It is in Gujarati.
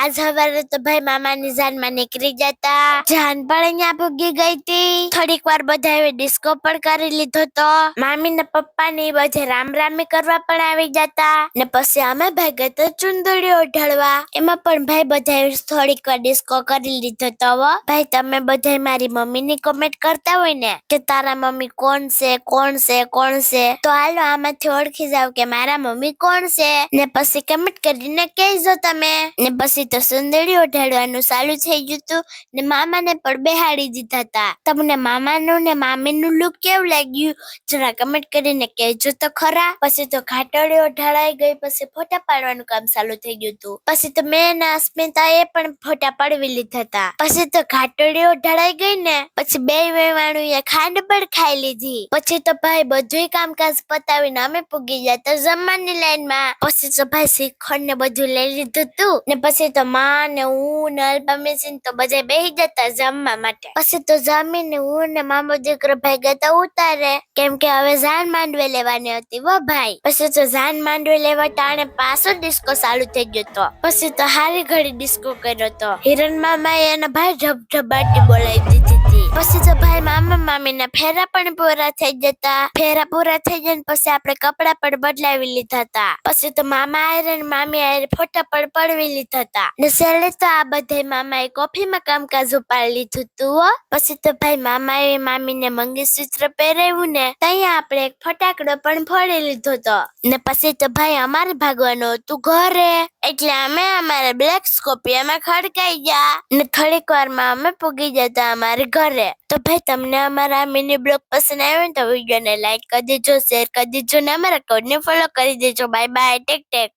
આજ સવારે તો ભાઈ મામાની જાનમાં નીકળી જતા, જાન પણ અહીંયા ભૂગી ગઈ હતી. થોડીક વાર બધા ડિસ્કો પણ કરી લીધો તો, મામી ને પપ્પા ને બધે રામ રામી કરવા પણ આવી જતા ને પછી અમે ભાઈ તો ચુંદડીઓ ઓઢાડવા, એમાં પણ ભાઈ બધા થોડીક વાર ડિસ્કો કરી લીધો તો. ભાઈ તમે બધા મારી મમ્મી ની કોમેન્ટ કરતા હોય ને કે તારા મમ્મી કોણ છે કોણ છે કોણ છે, તો હાલો આમાંથી ઓળખી જાવ કે મારા મમ્મી કોણ છે ને પછી કમેન્ટ કરીને કહેજો તમે. ને પછી તો સુંદરી ઓઢાડવાનું ચાલુ થઈ ગયું હતું ને મામાને પણ બેહાડી દીધા હતા. તમને મામાનું ને મામીનું લુક કેવું લાગ્યું જરા કમેન્ટ કરીને કહેજો તો ખરા. પછી તો ઘાટડી ઓઢાડાઈ ગઈ, પછી ફોટા પાડવાનું કામ ચાલુ થઈ ગયું હતું. પછી તો મેં ને અસ્મિતાએ પણ ફોટા પાડવી લીધા હતા. પછી તો ઘાટડી ઓઢાડાઈ ગઈ ને પછી બે વેવાણુએ ખાંડ પણ ખાઈ લીધી. પછી તો ભાઈ બધું કામકાજ પતાવીને અમે પૂગી જતા જમવાની લાઈનમાં. પછી તો ભાઈ શ્રીખંડ ને બધું લઈ લીધું હતું ને પછી તો માં ને હું ને અલ્પામેસિન તો બધા બેસી જતા જમવા માટે. પછી તો જમીને હું ને મામો દીકરો ભાઈ ગયા ઉતારે, કેમ કે હવે જાન માંડવે લેવાની હતી વો ભાઈ. પછી તો જાન માંડવે લેવા ટાણે પાછો ડિસ્કો ચાલુ થઈ ગયો તો. પછી તો હારી ઘડી ડિસ્કો કર્યો તો. હિરણ મામાએ એના ભાઈ ઢબઢબાટી બોલાવી દીધી હતી. પછી તો ભાઈ મામા મામી ના ફેરા પણ પૂરા થઈ જતા. ફેરા પૂરા થઈ જાય ને પછી આપણે કપડા પણ બદલાવી લીધા હતા. પછી તો મામા આયરે ને મામી આયરે ફોટા પણ પડવી લીધા હતા ને છેલ્લે તો આ બધા મામાએ કોફીમાં કામકાજ ઉપાડી લીધું હતું. પછી તો ભાઈ મામાએ મામીને મંગળસૂત્ર પહેરાવ્યું ને ત્યાં આપણે એક ફટાકડો પણ ફોડી લીધો હતો ને પછી તો ભાઈ અમારે ભાગવાનું હતું ઘરે, એટલે અમે અમારા બ્લેક સ્કોપિયામાં ખડકાઈ ગયા ને થોડીક વારમાં અમે પૂગી જતા અમારે ઘરે. તો ભાઈ તમને અમારા મિની બ્લોગ પસંદ આવ્યો ને તો વિડીયોને લાઈક કરી દેજો, શેર કરી દેજો ને અમારા કોડને ફોલો કરી દેજો. Bye bye, take tech.